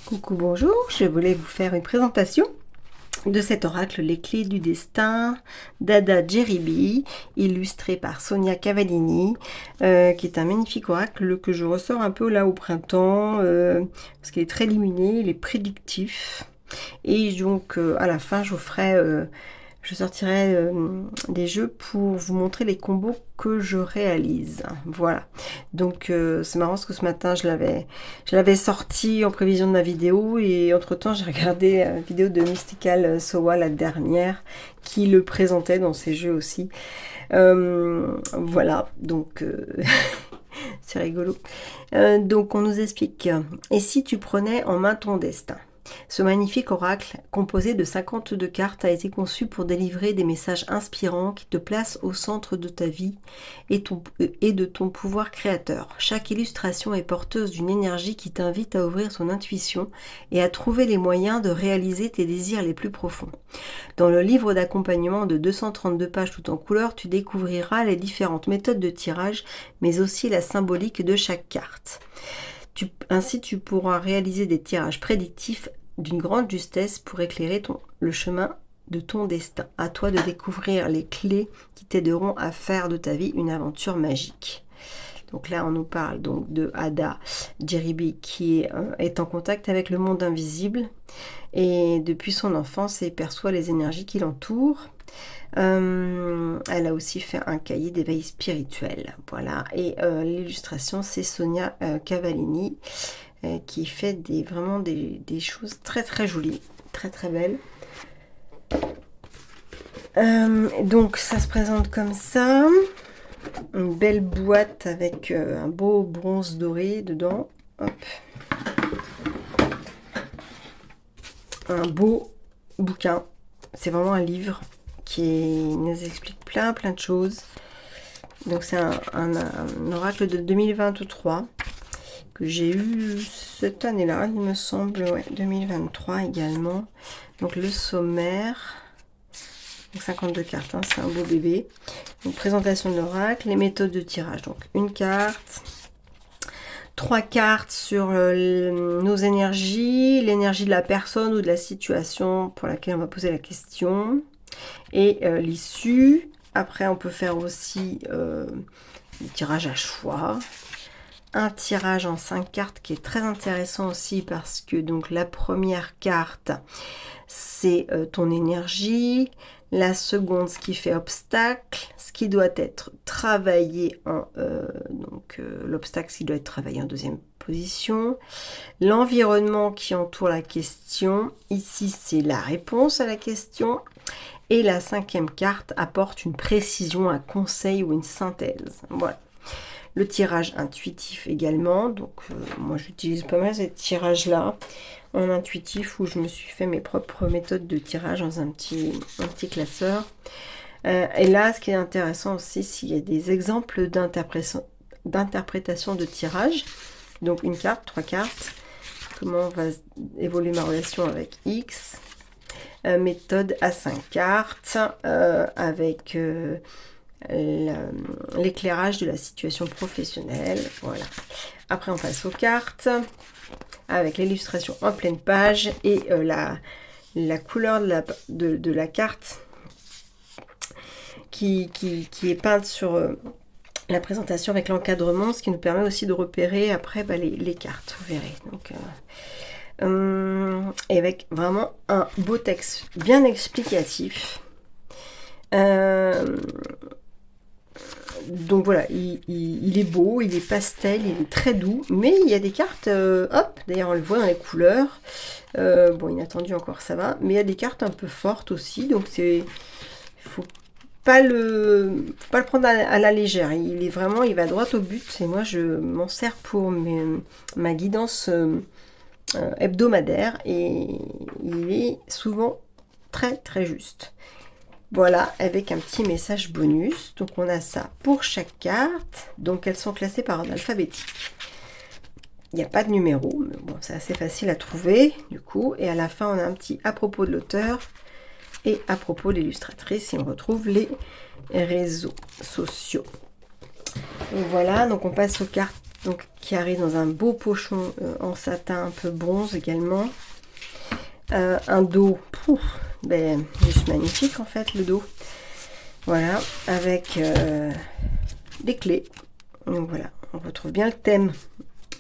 Coucou, bonjour, je voulais vous faire une présentation de cet oracle Les Clés du Destin d'Ada Jeribi, illustré par Sonia Cavallini, qui est un magnifique oracle que je ressors un peu là au printemps, parce qu'il est très lumineux, il est prédictif, et donc à la fin je sortirai des jeux pour vous montrer les combos que je réalise. Voilà. Donc c'est marrant parce que ce matin je l'avais sorti en prévision de ma vidéo et entre temps j'ai regardé la vidéo de Mystical Sowa, la dernière, qui le présentait dans ses jeux aussi. Voilà. Donc c'est rigolo. Donc on nous explique. Et si tu prenais en main ton destin? Ce magnifique oracle, composé de 52 cartes, a été conçu pour délivrer des messages inspirants qui te placent au centre de ta vie et de ton pouvoir créateur. Chaque illustration est porteuse d'une énergie qui t'invite à ouvrir ton intuition et à trouver les moyens de réaliser tes désirs les plus profonds. Dans le livre d'accompagnement de 232 pages tout en couleur, tu découvriras les différentes méthodes de tirage, mais aussi la symbolique de chaque carte. Ainsi, tu pourras réaliser des tirages prédictifs d'une grande justesse pour éclairer le chemin de ton destin. À toi de découvrir les clés qui t'aideront à faire de ta vie une aventure magique. Donc là, on nous parle donc de Ada Jeribi qui est en contact avec le monde invisible et depuis son enfance, elle perçoit les énergies qui l'entourent. Elle a aussi fait un cahier d'éveil spirituel, voilà, et l'illustration c'est Sonia Cavallini qui fait vraiment des choses très très jolies, très très belles. Donc ça se présente comme ça, une belle boîte avec un beau bronze doré dedans. Hop. Un beau bouquin, c'est vraiment un livre qui nous explique plein de choses. Donc c'est un oracle de 2023 que j'ai eu cette année-là, il me semble, ouais, 2023 également. Donc le sommaire, donc 52 cartes, hein, c'est un beau bébé. Donc présentation de l'oracle, les méthodes de tirage, donc une carte, 3 cartes sur nos énergies, l'énergie de la personne ou de la situation pour laquelle on va poser la question, et l'issue. Après, on peut faire aussi des tirages à choix. Un tirage en 5 cartes qui est très intéressant aussi parce que donc la première carte, c'est ton énergie. La seconde, ce qui fait obstacle, ce qui doit être travaillé l'obstacle qui doit être travaillé en deuxième position. L'environnement qui entoure la question. Ici, c'est la réponse à la question. Et la 5e carte apporte une précision, un conseil ou une synthèse. Voilà. Le tirage intuitif également. Donc, moi, j'utilise pas mal ces tirages-là en intuitif où je me suis fait mes propres méthodes de tirage dans un petit classeur. Et là, ce qui est intéressant aussi, s'il y a des exemples d'interprétation de tirage. Donc, une carte, 3 cartes. Comment va évoluer ma relation avec X. Méthode à 5 cartes avec l'éclairage de la situation professionnelle. Voilà. Après, on passe aux cartes avec l'illustration en pleine page et la couleur de la carte qui est peinte sur la présentation avec l'encadrement, ce qui nous permet aussi de repérer après les cartes, vous verrez. Donc, et avec vraiment un beau texte bien explicatif. Donc voilà, il est beau, il est pastel, il est très doux, mais il y a des cartes, hop, d'ailleurs on le voit dans les couleurs, bon inattendu encore ça va, mais il y a des cartes un peu fortes aussi, donc faut pas le prendre à la légère, il va droit au but, et moi je m'en sers pour ma guidance hebdomadaire, et il est souvent très très juste. Voilà, avec un petit message bonus. Donc on a ça pour chaque carte. Donc elles sont classées par ordre alphabétique. Il n'y a pas de numéro, mais bon, c'est assez facile à trouver du coup. Et à la fin, on a un petit à propos de l'auteur et à propos de l'illustratrice. Et on retrouve les réseaux sociaux. Donc voilà, donc on passe aux cartes Donc qui arrive dans un beau pochon en satin un peu bronze également. Un dos, juste magnifique en fait le dos. Voilà, avec des clés. Donc voilà, on retrouve bien le thème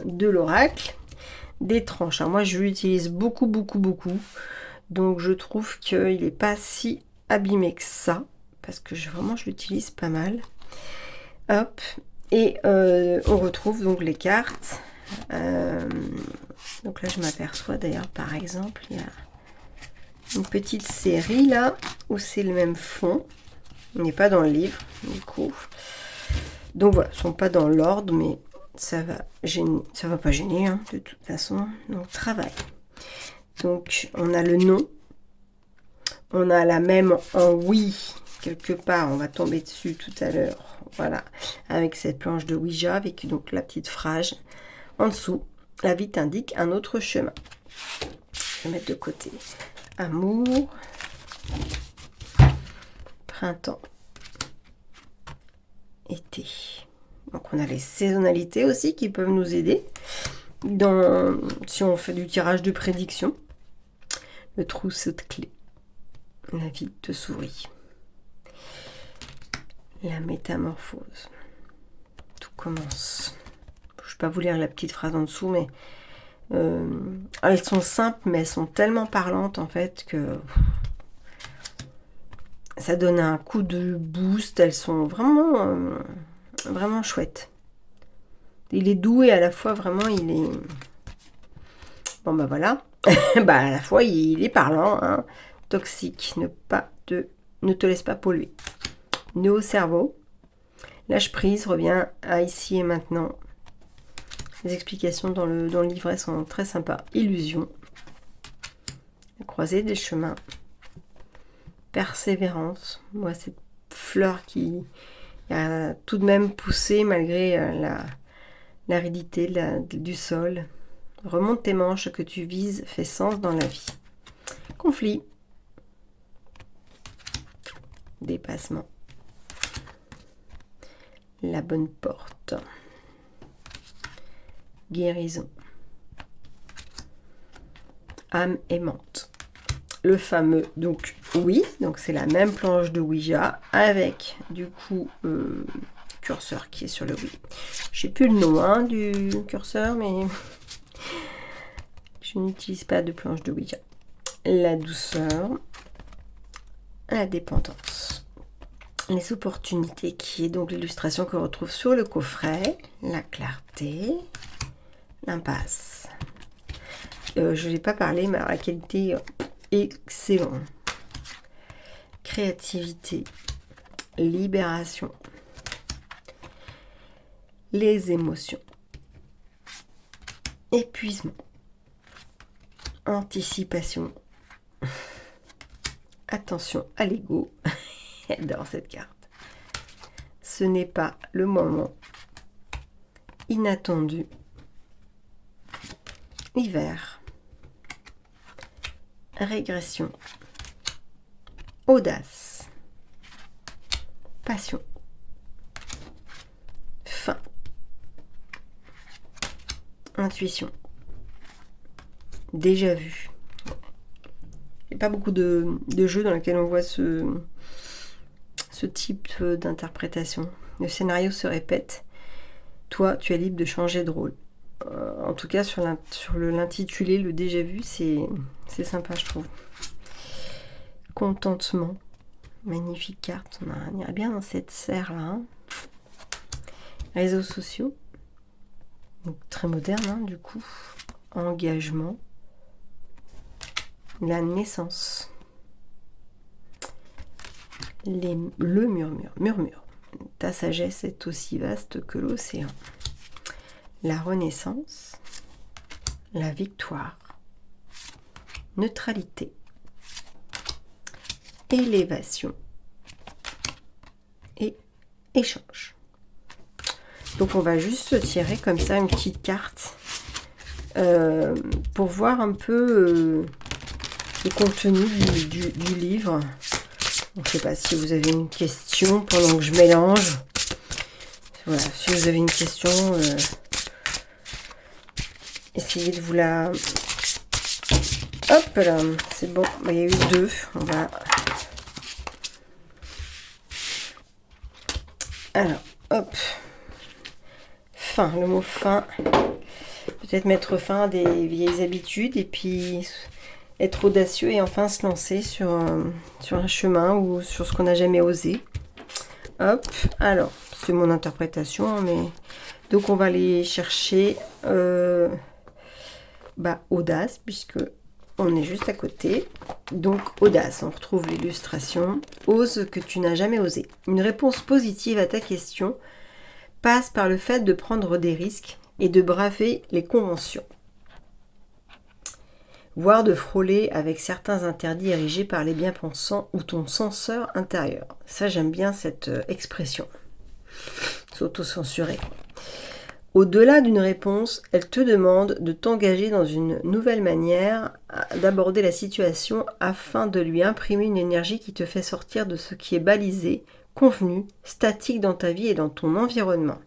de l'oracle. Des tranches. Alors moi je l'utilise beaucoup. Donc je trouve qu'il n'est pas si abîmé que ça. Parce que vraiment je l'utilise pas mal. Hop. Et on retrouve donc les cartes. Donc là je m'aperçois d'ailleurs par exemple, il y a une petite série là où c'est le même fond. On n'est pas dans le livre du coup. Donc voilà, ils ne sont pas dans l'ordre, mais ça va pas gêner hein, de toute façon. Donc travail. Donc on a le nom. On a la même en oui, quelque part, on va tomber dessus tout à l'heure. Voilà, avec cette planche de Ouija, avec donc la petite phrase en dessous. La vie t'indique un autre chemin. Je vais mettre de côté. Amour, printemps, été. Donc on a les saisonnalités aussi qui peuvent nous aider si on fait du tirage de prédiction. Le trousseau de clés. La vie te sourit. La métamorphose. Tout commence. Je ne vais pas vous lire la petite phrase en dessous, mais elles sont simples, mais elles sont tellement parlantes en fait que ça donne un coup de boost. Elles sont vraiment chouettes. Il est doux et à la fois vraiment il est... Bon bah voilà. Bah à la fois il est parlant. Hein. Toxique. Ne te laisse pas polluer. Nœud au cerveau. Lâche prise. Reviens à ici et maintenant. Les explications dans le livret sont très sympas. Illusion. La croisée des chemins. Persévérance. Moi, cette fleur qui a tout de même poussé malgré l'aridité du sol. Remonte tes manches, ce que tu vises fait sens dans la vie. Conflit. Dépassement. La bonne porte. Guérison. Âme aimante. Le fameux, donc oui, donc c'est la même planche de Ouija avec du coup curseur qui est sur le oui. Je sais plus le nom hein, du curseur, mais je n'utilise pas de planche de Ouija. La douceur, la dépendance, les opportunités qui est donc l'illustration que l'on retrouve sur le coffret, la clarté, l'impasse. Je n'ai pas parlé, mais la qualité excellente. Créativité, libération, les émotions, épuisement, anticipation, attention à l'ego. J'adore cette carte. Ce n'est pas le moment. Inattendu. Hiver. Régression. Audace. Passion. Fin. Intuition. Déjà vu. Il n'y a pas beaucoup de jeux dans lesquels on voit ce type d'interprétation. Le scénario se répète. Toi, tu es libre de changer de rôle. En tout cas, sur l'intitulé, le déjà vu, c'est sympa, je trouve. Contentement. Magnifique carte. On irait bien dans cette serre-là. Hein. Réseaux sociaux. Donc, très moderne, hein, du coup. Engagement. La naissance. Le murmure. Ta sagesse est aussi vaste que l'océan. La renaissance. La victoire. Neutralité. Élévation. Et échange. Donc on va juste tirer comme ça une petite carte pour voir un peu le contenu du livre. Donc, je ne sais pas si vous avez une question pendant que je mélange. Voilà, si vous avez une question, essayer de vous la... Hop là, c'est bon. Il y a eu 2. On va... Alors, hop. Fin, le mot fin. Peut-être mettre fin à des vieilles habitudes et puis être audacieux et enfin se lancer sur un chemin ou sur ce qu'on n'a jamais osé. Hop, alors, c'est mon interprétation, mais... Donc, on va aller chercher audace, puisque on est juste à côté. Donc, audace, on retrouve l'illustration. Ose que tu n'as jamais osé. Une réponse positive à ta question passe par le fait de prendre des risques et de braver les conventions, voire de frôler avec certains interdits érigés par les bien-pensants ou ton censeur intérieur. Ça, j'aime bien cette expression. S'auto-censurer. Au-delà d'une réponse, elle te demande de t'engager dans une nouvelle manière d'aborder la situation afin de lui imprimer une énergie qui te fait sortir de ce qui est balisé, convenu, statique dans ta vie et dans ton environnement.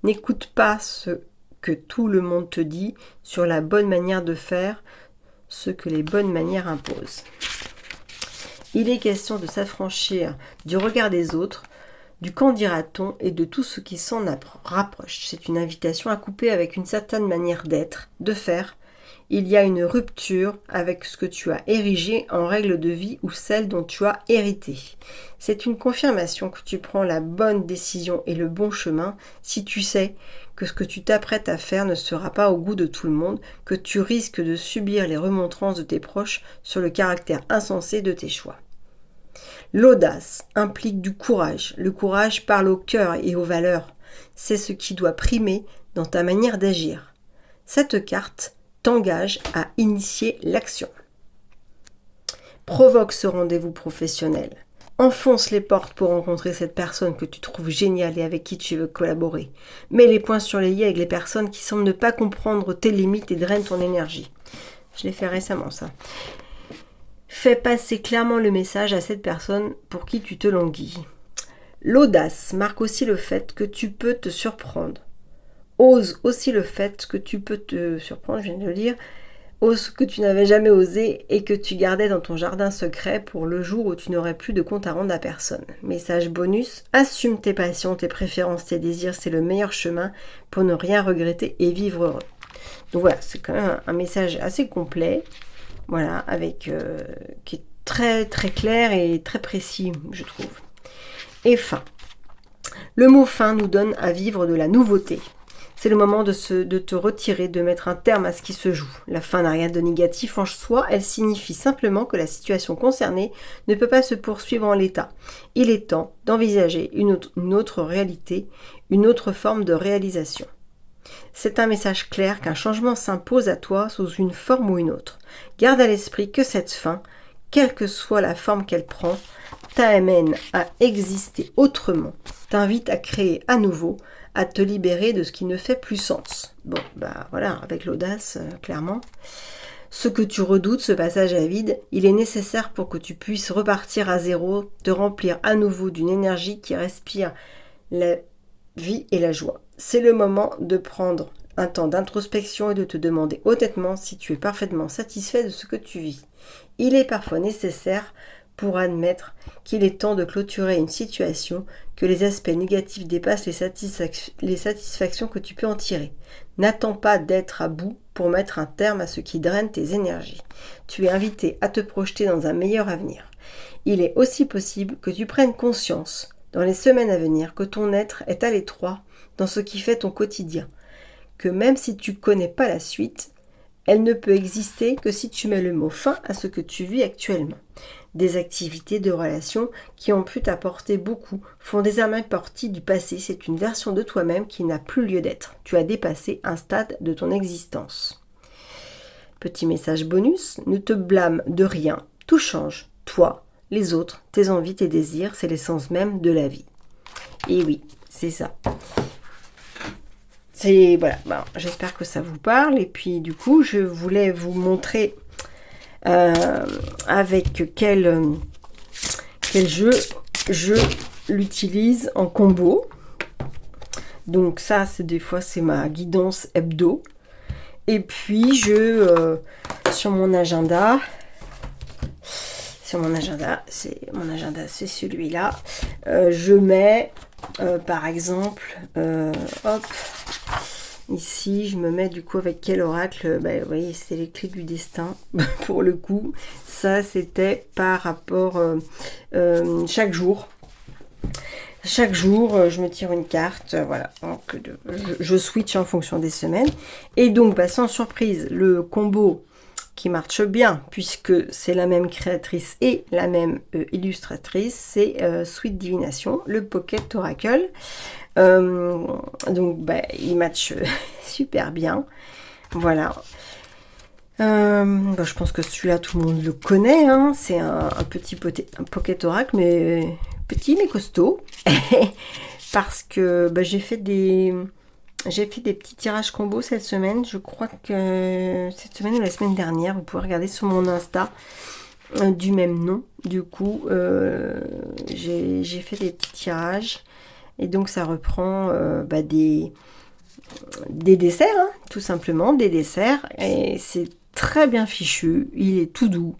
N'écoute pas ce que tout le monde te dit sur la bonne manière de faire, ce que les bonnes manières imposent. Il est question de s'affranchir du regard des autres, du qu'en dira-t-on et de tout ce qui s'en rapproche. C'est une invitation à couper avec une certaine manière d'être, de faire. Il y a une rupture avec ce que tu as érigé en règle de vie ou celle dont tu as hérité. C'est une confirmation que tu prends la bonne décision et le bon chemin si tu sais que ce que tu t'apprêtes à faire ne sera pas au goût de tout le monde, que tu risques de subir les remontrances de tes proches sur le caractère insensé de tes choix. L'audace implique du courage. Le courage parle au cœur et aux valeurs. C'est ce qui doit primer dans ta manière d'agir. Cette carte t'engage à initier l'action. Provoque ce rendez-vous professionnel. Enfonce les portes pour rencontrer cette personne que tu trouves géniale et avec qui tu veux collaborer. Mets les points sur les i avec les personnes qui semblent ne pas comprendre tes limites et drainent ton énergie. Je l'ai fait récemment, ça. Fais passer clairement le message à cette personne pour qui tu te languis. L'audace marque aussi le fait que tu peux te surprendre. Ose aussi le fait que tu peux te surprendre, je viens de le dire. Ose que tu n'avais jamais osé et que tu gardais dans ton jardin secret pour le jour où tu n'aurais plus de compte à rendre à personne. Message bonus, assume tes passions, tes préférences, tes désirs, c'est le meilleur chemin pour ne rien regretter et vivre heureux. Donc voilà, c'est quand même un message assez complet. Voilà, avec qui est très très clair et très précis, je trouve. Et fin. Le mot fin nous donne à vivre de la nouveauté. C'est le moment de te retirer, de mettre un terme à ce qui se joue. La fin n'a rien de négatif en soi, elle signifie simplement que la situation concernée ne peut pas se poursuivre en l'état. Il est temps d'envisager une autre réalité, une autre forme de réalisation. C'est un message clair qu'un changement s'impose à toi sous une forme ou une autre. Garde à l'esprit que cette fin, quelle que soit la forme qu'elle prend, t'amène à exister autrement, t'invite à créer à nouveau, à te libérer de ce qui ne fait plus sens. Bon, voilà, avec l'audace, clairement. Ce que tu redoutes, ce passage à vide, il est nécessaire pour que tu puisses repartir à zéro, te remplir à nouveau d'une énergie qui respire la vie et la joie. C'est le moment de prendre un temps d'introspection et de te demander honnêtement si tu es parfaitement satisfait de ce que tu vis. Il est parfois nécessaire pour admettre qu'il est temps de clôturer une situation, que les aspects négatifs dépassent les satisfactions que tu peux en tirer. N'attends pas d'être à bout pour mettre un terme à ce qui draine tes énergies. Tu es invité à te projeter dans un meilleur avenir. Il est aussi possible que tu prennes conscience, dans les semaines à venir, que ton être est à l'étroit dans ce qui fait ton quotidien, que même si tu ne connais pas la suite, elle ne peut exister que si tu mets le mot fin à ce que tu vis actuellement. Des activités de relations qui ont pu t'apporter beaucoup font désormais partie du passé. C'est une version de toi-même qui n'a plus lieu d'être. Tu as dépassé un stade de ton existence. Petit message bonus, ne te blâme de rien. Tout change. Toi, les autres, tes envies, tes désirs, c'est l'essence même de la vie. Et oui, c'est ça. Voilà, j'espère que ça vous parle. Et puis du coup, je voulais vous montrer avec quel jeu je l'utilise en combo. Donc ça, des fois, c'est ma guidance hebdo. Et puis, sur mon agenda, c'est celui-là. Je mets, par exemple, hop, ici, je me mets du coup avec quel oracle? Vous voyez, c'est les clés du destin, pour le coup. Ça, c'était par rapport chaque jour. Chaque jour, je me tire une carte, voilà. Donc, je switch en fonction des semaines. Et donc, sans surprise, le combo qui marche bien, puisque c'est la même créatrice et la même illustratrice, c'est Sweet Divination, le Pocket Oracle. Donc, il match super bien. Voilà. Je pense que celui-là, tout le monde le connaît. Hein. C'est un petit Pocket Oracle, mais petit mais costaud. Parce que j'ai fait des petits tirages combo cette semaine. Je crois que cette semaine ou la semaine dernière, vous pouvez regarder sur mon Insta du même nom. Du coup, j'ai fait des petits tirages. Et donc, ça reprend des desserts, hein, tout simplement, des desserts. Et c'est très bien fichu. Il est tout doux.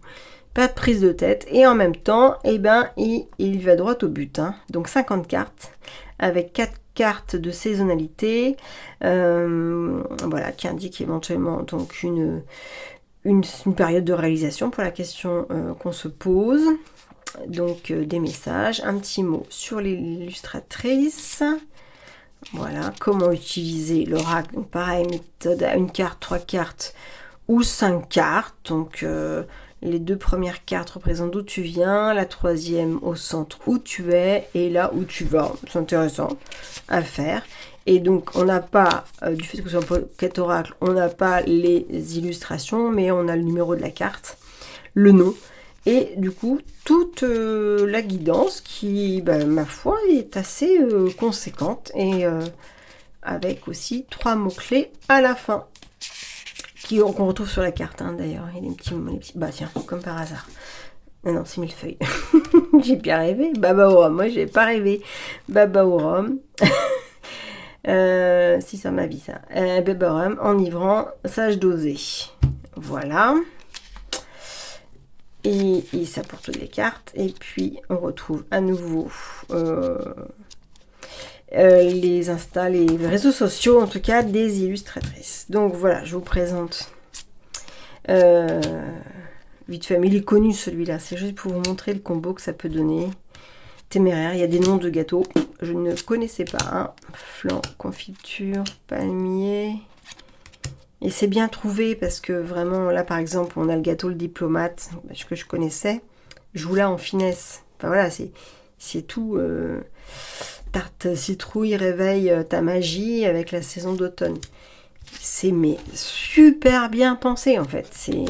Pas de prise de tête. Et en même temps, il va droit au but. Hein. Donc, 50 cartes avec 4 cartes de saisonnalité, voilà, qui indique éventuellement donc une période de réalisation pour la question qu'on se pose. Donc des messages, un petit mot sur l'illustratrice. Voilà, comment utiliser l'oracle. Donc pareil, méthode à une carte, 3 cartes ou 5 cartes. Donc les 2 premières cartes représentent d'où tu viens, la 3e au centre où tu es et là où tu vas. C'est intéressant à faire. Et donc on n'a pas, du fait que ce soit un Pocket Oracle, on n'a pas les illustrations, mais on a le numéro de la carte, le nom. Et du coup, toute la guidance qui, ma foi, est assez conséquente. Et avec aussi 3 mots-clés à la fin. Qu'on retrouve sur la carte, hein, d'ailleurs. Il y a des petits... tiens, comme par hasard. Non, c'est millefeuille. J'ai bien rêvé. Baba au rhum. Moi, j'ai pas rêvé. Baba au rhum. Si, ça m'a vie, ça. Baba au rhum, enivrant, sage dosé. Voilà. Et ça pour toutes les cartes. Et puis, on retrouve à nouveau les Insta, les réseaux sociaux, en tout cas, des illustratrices. Donc, voilà, je vous présente vite fait. Mais il est connu, celui-là. C'est juste pour vous montrer le combo que ça peut donner. Téméraire. Il y a des noms de gâteaux. Je ne connaissais pas. Hein. Flan, confiture, palmier... Et c'est bien trouvé parce que vraiment, là par exemple, on a le gâteau le diplomate, que je connaissais. Je vous là en finesse. Enfin voilà, c'est tout. Tarte citrouille réveille ta magie avec la saison d'automne. C'est super bien pensé en fait. C'est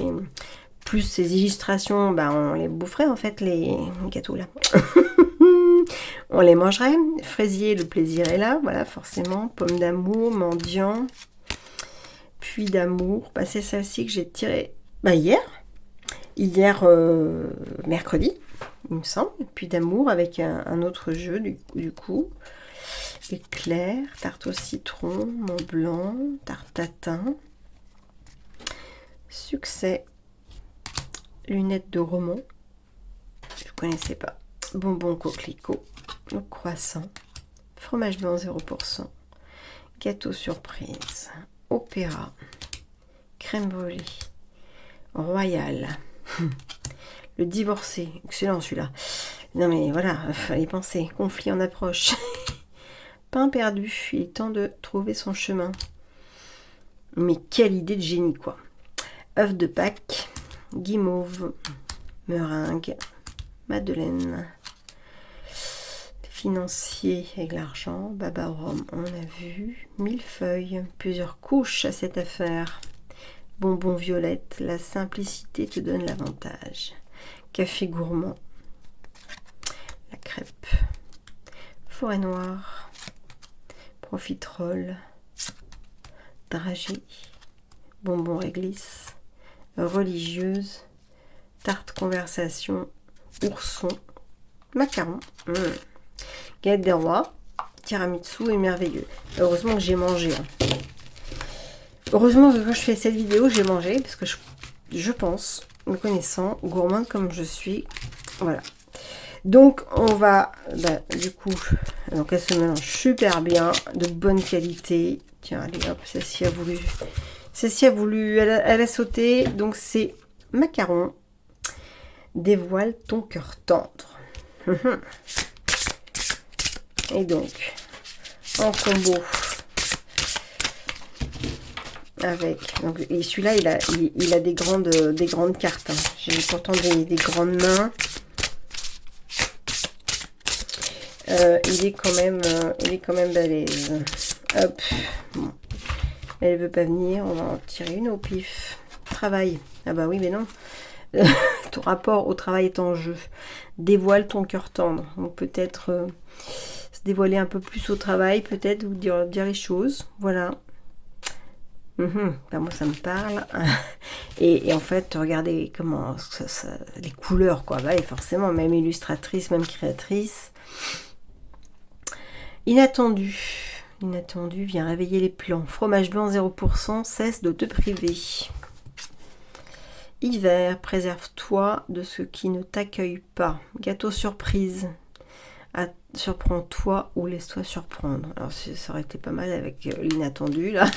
plus ces illustrations, on les boufferait en fait les gâteaux là. On les mangerait. Fraisier, le plaisir est là, voilà forcément. Pomme d'amour, mendiant. Puis d'amour, c'est celle-ci que j'ai tirée hier mercredi, il me semble. Puis d'amour avec un autre jeu du coup. Éclair, tarte au citron, Mont Blanc, tarte tatin, succès, lunettes de roman, je ne connaissais pas, bonbons coquelicot, croissant, fromage blanc 0%, gâteau surprise, opéra, crème brûlée, royal, le divorcé, excellent celui-là. Non mais voilà, fallait penser, conflit en approche. Pain perdu, il est temps de trouver son chemin. Mais quelle idée de génie quoi. œuf de Pâques, guimauve, meringue, madeleine, financier avec l'argent, baba au rhum, on a vu, millefeuille, plusieurs couches à cette affaire, bonbon violette, la simplicité te donne l'avantage, café gourmand, la crêpe, forêt noire, profiterole, dragée, bonbon réglisse, religieuse, tarte conversation, ourson, macaron, galette des rois, tiramisu est merveilleux. Heureusement que j'ai mangé. Hein. Heureusement que quand je fais cette vidéo, j'ai mangé, parce que je pense, me connaissant, gourmande comme je suis, voilà. Donc on va, du coup, donc elle se mélange super bien, de bonne qualité. Tiens, allez hop, celle-ci a voulu, elle a sauté. Donc c'est macaron, dévoile ton cœur tendre. Et donc, en combo avec, donc, et celui-là, il a des grandes cartes. Hein. J'ai pourtant des grandes mains. Il est quand même balèze. Hop. Bon. Elle veut pas venir. On va en tirer une au pif. Travail. Ah bah oui, mais non. Ton rapport au travail est en jeu. Dévoile ton cœur tendre. Donc peut-être se dévoiler un peu plus au travail, peut-être, ou dire les choses. Voilà. Ben moi ça me parle. Et en fait, regardez comment les couleurs, quoi. Bah, et forcément, même illustratrice, même créatrice. Inattendu. Inattendu vient réveiller les plans. Fromage blanc 0%, cesse de te priver. Hiver, préserve-toi de ce qui ne t'accueille pas. Gâteau surprise. Surprends-toi ou laisse-toi surprendre. Alors ça aurait été pas mal avec l'inattendu là.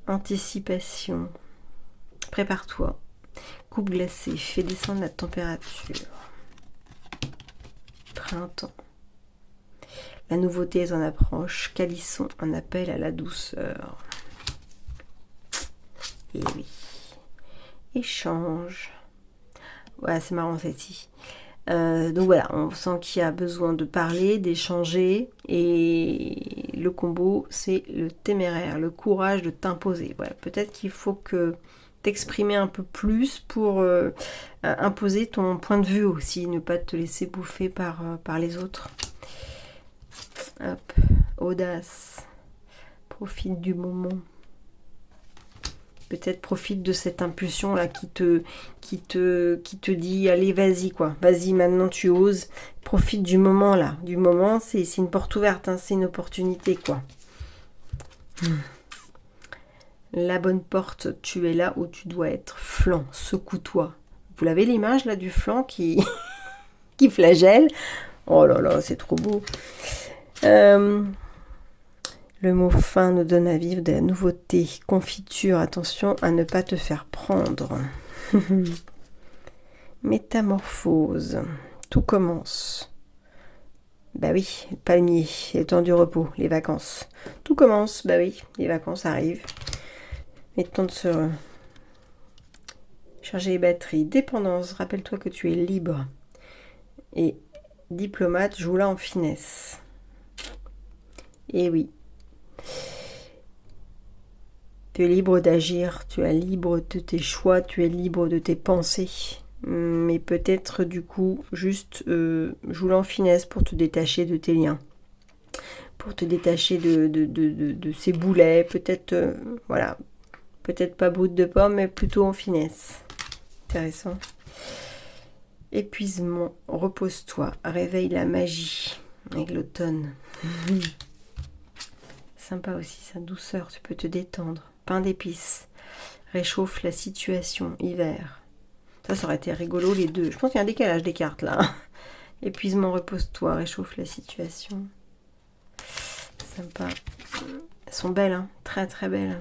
Anticipation. Prépare-toi. Coupe glacée. Fais descendre la température. Printemps. La nouveauté est en approche. Calisson, un appel à la douceur. Et oui. Échange. Ouais, c'est marrant celle-ci. Donc voilà, on sent qu'il y a besoin de parler, d'échanger. Et le combo, c'est le téméraire, le courage de t'imposer. Voilà, peut-être qu'il faut que t'exprimer un peu plus pour imposer ton point de vue aussi, ne pas te laisser bouffer par les autres. Hop, audace, profite du moment. Peut-être profite de cette impulsion là qui te dit allez vas-y quoi, vas-y maintenant tu oses, profite du moment là, du moment c'est une porte ouverte, hein, c'est une opportunité quoi. La bonne porte, tu es là où tu dois être, flanc, secoue-toi. Vous l'avez l'image là du flanc qui qui flagelle. Oh là là, c'est trop beau. Le mot fin nous donne à vivre de la nouveauté. Confiture, attention à ne pas te faire prendre. Métamorphose. Tout commence. Bah oui, palmier, le temps du repos, les vacances. Tout commence, bah oui, les vacances arrivent. Mais temps de se charger les batteries. Dépendance, rappelle-toi que tu es libre. Et diplomate, joue-la en finesse. Et oui. Tu es libre d'agir, tu es libre de tes choix, tu es libre de tes pensées. Mais peut-être du coup, juste joue-la en finesse pour te détacher de tes liens. Pour te détacher de ces boulets. Peut-être, voilà. Peut-être pas brut de pomme, mais plutôt en finesse. Intéressant. Épuisement, repose-toi, réveille la magie avec l'automne. Sympa aussi, sa douceur, tu peux te détendre. Pain d'épices, réchauffe la situation, hiver. Ça aurait été rigolo les deux. Je pense qu'il y a un décalage des cartes là. Épuisement, repose-toi, réchauffe la situation. Sympa. Elles sont belles, hein, très très belles.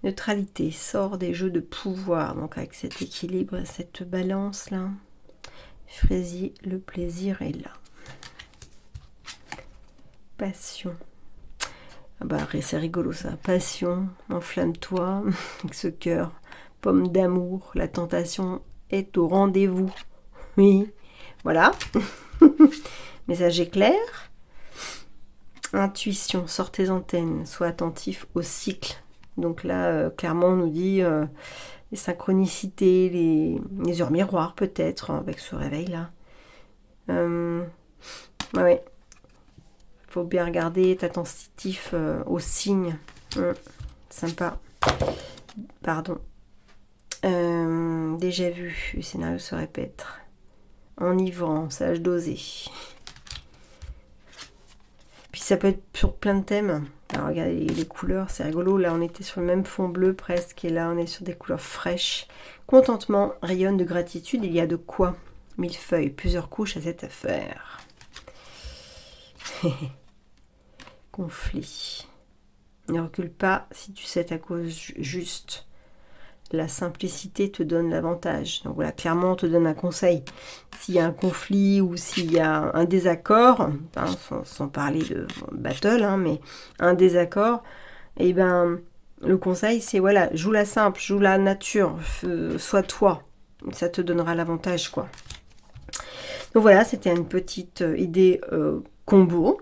Neutralité, sort des jeux de pouvoir. Donc avec cet équilibre, cette balance là. Fraisier, le plaisir est là. Passion. Ah bah c'est rigolo ça. Passion, enflamme-toi avec ce cœur. Pomme d'amour, la tentation est au rendez-vous. Oui, voilà. Message est clair. Intuition, sors tes antennes, sois attentif au cycle. Donc là, clairement, on nous dit les synchronicités, les heures miroirs peut-être, hein, avec ce réveil-là. Ouais. Faut bien regarder, être attentif aux signes. Sympa. Pardon. Déjà vu, le scénario se répète. Enivrant, sage doser. Puis ça peut être sur plein de thèmes. Alors regardez les couleurs, c'est rigolo. Là, on était sur le même fond bleu presque. Et là, on est sur des couleurs fraîches. Contentement, rayonne de gratitude. Il y a de quoi? Millefeuille, plusieurs couches à cette affaire. Conflit. Ne recule pas si tu sais ta cause juste. La simplicité te donne l'avantage. Donc voilà, clairement, on te donne un conseil. S'il y a un conflit ou s'il y a un désaccord, hein, sans parler de battle, hein, mais un désaccord, et ben le conseil, c'est voilà, joue la simple, joue la nature, sois toi. Ça te donnera l'avantage, quoi. Donc voilà, c'était une petite idée combo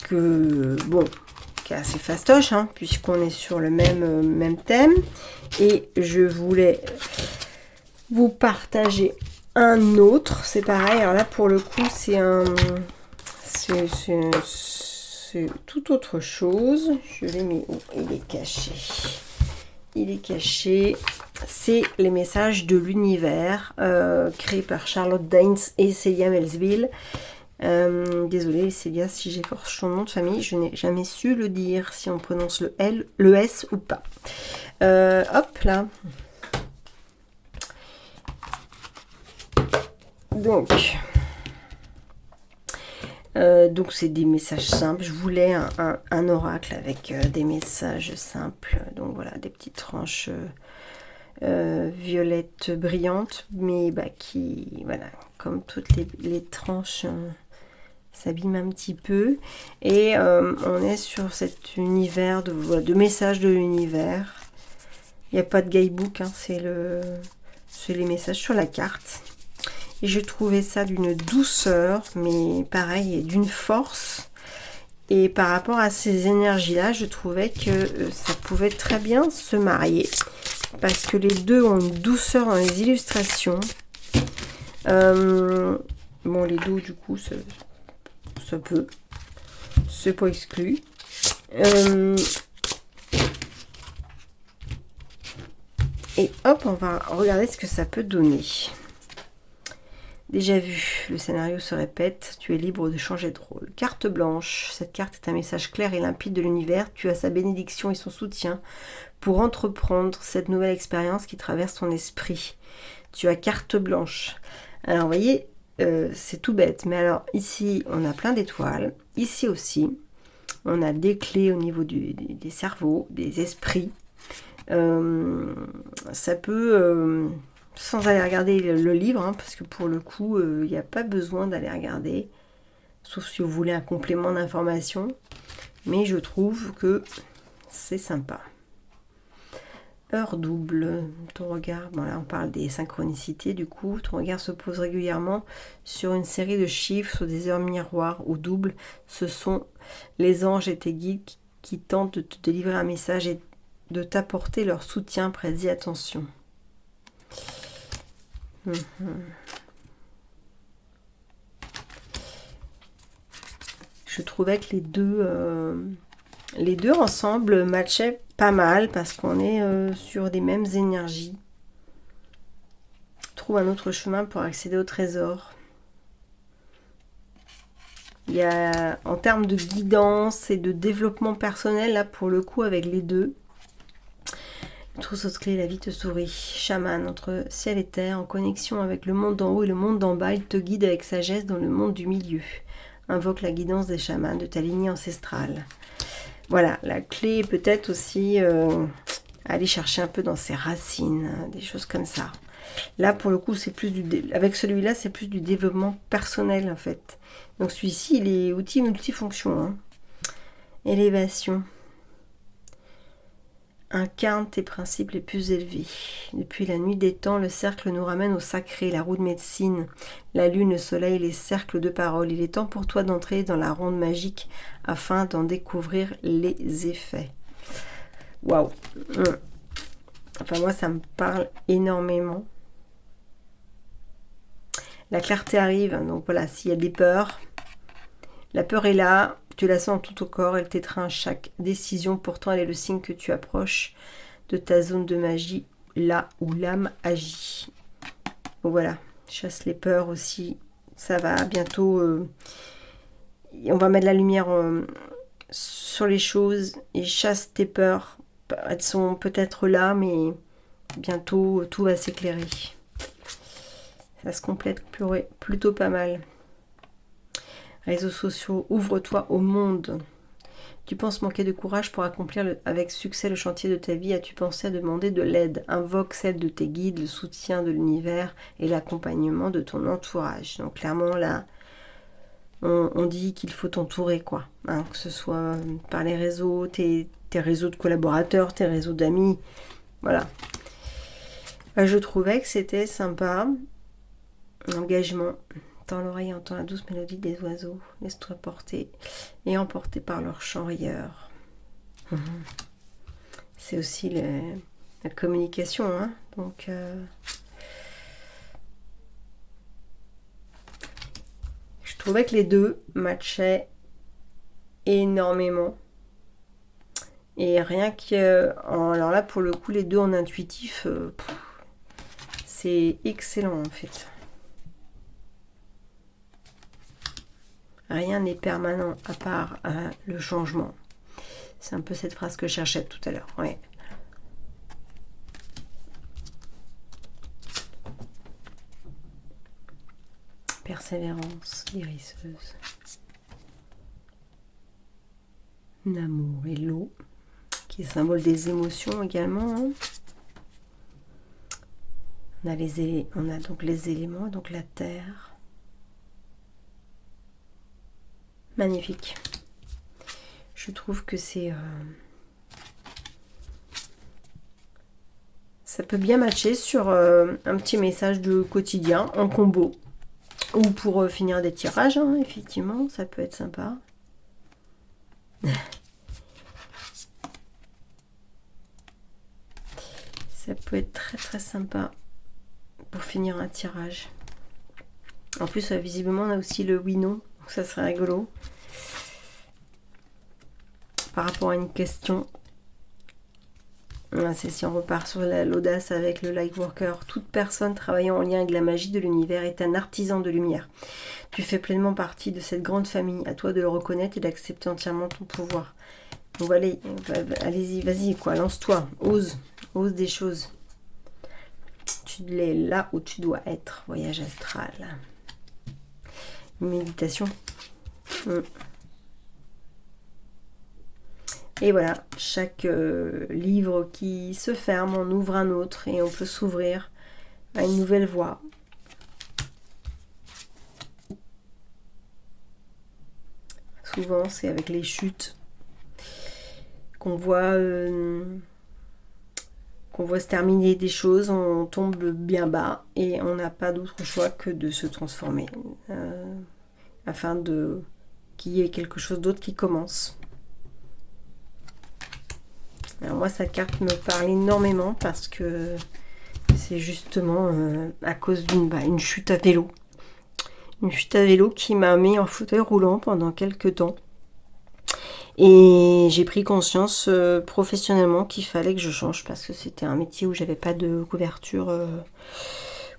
que, bon, qui est assez fastoche, hein, puisqu'on est sur le même thème. Et je voulais vous partager un autre. C'est pareil. Alors là, pour le coup, c'est tout autre chose. Je l'ai mis où? Il est caché. Il est caché. C'est les messages de l'univers créés par Charlotte Daines et Célia Melville. Désolée Célia si j'écorche son nom de famille, je n'ai jamais su le dire si on prononce le L, le S ou pas. Hop là. Donc c'est des messages simples. Je voulais un oracle avec des messages simples. Donc voilà, des petites tranches violettes brillantes, mais bah, qui, voilà, comme toutes les tranches s'abîment un petit peu. Et on est sur cet univers de messages de l'univers. Il n'y a pas de guidebook, hein, c'est les messages sur la carte. Et je trouvais ça d'une douceur, mais pareil, et d'une force. Et par rapport à ces énergies-là, je trouvais que ça pouvait très bien se marier. Parce que les deux ont une douceur dans les illustrations. Bon, les dos, du coup, ça peut. C'est pas exclu. Et hop, on va regarder ce que ça peut donner. Déjà vu, le scénario se répète, tu es libre de changer de rôle. Carte blanche, cette carte est un message clair et limpide de l'univers, tu as sa bénédiction et son soutien pour entreprendre cette nouvelle expérience qui traverse ton esprit. Tu as carte blanche. Alors vous voyez, c'est tout bête, mais alors ici on a plein d'étoiles, ici aussi, on a des clés au niveau des cerveaux, des esprits. Ça peut... sans aller regarder le livre, hein, parce que pour le coup, il n'y a pas besoin d'aller regarder, sauf si vous voulez un complément d'information. Mais je trouve que c'est sympa. Heure double, ton regard, bon là on parle des synchronicités du coup, ton regard se pose régulièrement sur une série de chiffres, sur des heures miroirs ou doubles. Ce sont les anges et tes guides qui tentent de te délivrer un message et de t'apporter leur soutien, prête-y attention. Je trouvais que les deux ensemble matchaient pas mal parce qu'on est sur des mêmes énergies. Trouve un autre chemin pour accéder au trésor. Il y a, en termes de guidance et de développement personnel, là pour le coup avec les deux, trousseau de clés, la vie te sourit. Chaman, entre ciel et terre, en connexion avec le monde d'en haut et le monde d'en bas, il te guide avec sagesse dans le monde du milieu. Invoque la guidance des chamans, de ta lignée ancestrale. Voilà, la clé est peut-être aussi aller chercher un peu dans ses racines, des choses comme ça. Là, pour le coup, c'est plus avec celui-là, c'est plus du développement personnel, en fait. Donc, celui-ci, il est outil multifonction. Hein. Élévation. Incarne tes principes les plus élevés. Depuis la nuit des temps, le cercle nous ramène au sacré, la roue de médecine, la lune, le soleil, les cercles de parole. Il est temps pour toi d'entrer dans la ronde magique afin d'en découvrir les effets. Waouh! Enfin, moi, ça me parle énormément. La clarté arrive, donc voilà, s'il y a des peurs, la peur est là, tu la sens tout au corps, elle t'étreint chaque décision, pourtant elle est le signe que tu approches de ta zone de magie, là où l'âme agit. Donc voilà, chasse les peurs aussi, ça va, bientôt on va mettre la lumière sur les choses et chasse tes peurs. Elles sont peut-être là, mais bientôt tout va s'éclairer. Ça se complète plutôt pas mal. Réseaux sociaux, ouvre-toi au monde. Tu penses manquer de courage pour accomplir avec succès le chantier de ta vie. As-tu pensé à demander de l'aide? Invoque celle de tes guides, le soutien de l'univers et l'accompagnement de ton entourage. Donc clairement là, on dit qu'il faut t'entourer, quoi. Hein, que ce soit par les réseaux, tes réseaux de collaborateurs, tes réseaux d'amis. Voilà. Je trouvais que c'était sympa. Engagement. Tends l'oreille, entends la douce mélodie des oiseaux. Laisse-toi porter et emporter par leur chant rieur. C'est aussi la communication. Hein, donc, je trouvais que les deux matchaient énormément. Et rien que... alors là, pour le coup, les deux en intuitif, c'est excellent en fait. Rien n'est permanent à part le changement. C'est un peu cette phrase que je cherchais tout à l'heure. Ouais. Persévérance guérisseuse. L'amour et l'eau, qui est symbole des émotions également. Hein. On a donc les éléments, donc la terre. Magnifique. Je trouve que c'est... ça peut bien matcher sur un petit message de quotidien en combo. Ou pour finir des tirages, hein, effectivement, ça peut être sympa. Ça peut être très très sympa pour finir un tirage. En plus, visiblement, on a aussi le oui-non. Donc ça serait rigolo. Par rapport à une question. C'est si on repart sur l'audace avec le Lightworker. Toute personne travaillant en lien avec la magie de l'univers est un artisan de lumière. Tu fais pleinement partie de cette grande famille. À toi de le reconnaître et d'accepter entièrement ton pouvoir. Donc allez-y, vas-y, quoi, lance-toi, ose des choses. Tu es là où tu dois être. Voyage astral. Méditation. Et voilà, chaque livre qui se ferme, on ouvre un autre et on peut s'ouvrir à une nouvelle voie. Souvent, c'est avec les chutes qu'on voit se terminer des choses, on tombe bien bas et on n'a pas d'autre choix que de se transformer afin qu'il y ait quelque chose d'autre qui commence. Alors moi, cette carte me parle énormément parce que c'est justement à cause d'une chute à vélo. Une chute à vélo qui m'a mis en fauteuil roulant pendant quelques temps. Et j'ai pris conscience professionnellement qu'il fallait que je change parce que c'était un métier où j'avais pas de couverture.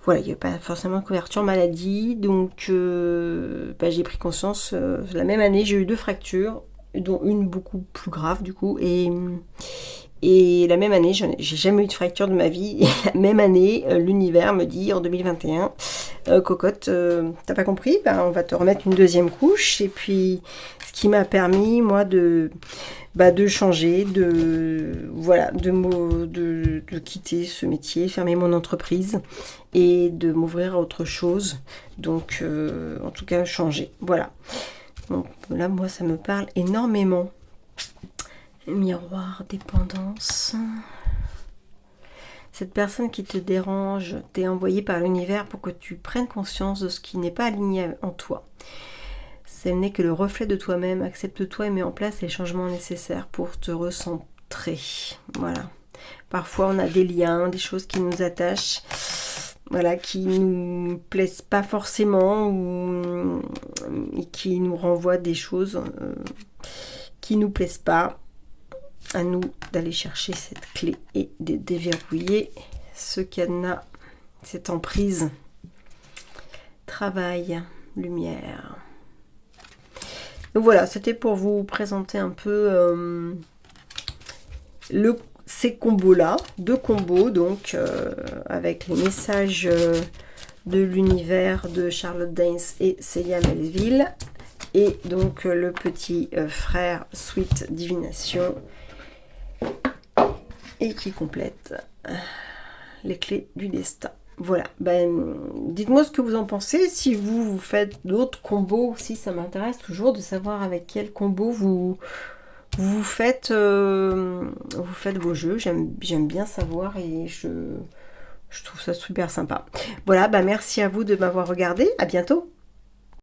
Voilà, il n'y avait pas forcément de couverture maladie. Donc j'ai pris conscience. La même année, j'ai eu 2 fractures, dont une beaucoup plus grave du coup. Et la même année, j'ai jamais eu de fracture de ma vie. Et la même année, l'univers me dit en 2021, cocotte, t'as pas compris? On va te remettre une 2e couche. Et puis, ce qui m'a permis, moi, de changer, de quitter ce métier, fermer mon entreprise et de m'ouvrir à autre chose. Donc, en tout cas, changer. Voilà. Donc là, moi, ça me parle énormément. Miroir, dépendance. Cette personne qui te dérange t'est envoyée par l'univers pour que tu prennes conscience de ce qui n'est pas aligné en toi. Ce n'est que le reflet de toi-même. Accepte-toi et mets en place les changements nécessaires pour te recentrer. Voilà. Parfois, on a des liens, des choses qui nous attachent, voilà, qui nous plaisent pas forcément ou qui nous renvoient des choses qui nous plaisent pas. À nous d'aller chercher cette clé et de déverrouiller ce cadenas, cette emprise. Travail, lumière. Donc voilà, c'était pour vous présenter un peu ces combos-là, deux combos, donc avec les messages de l'univers de Charlotte Danes et Célia Melville, et donc le petit frère Sweet Divination, et qui complète les clés du destin. Voilà, ben, dites-moi ce que vous en pensez, si vous faites d'autres combos aussi, ça m'intéresse toujours de savoir avec quel combo vous faites vos jeux, j'aime bien savoir et je trouve ça super sympa. Voilà, ben merci à vous de m'avoir regardé, à bientôt.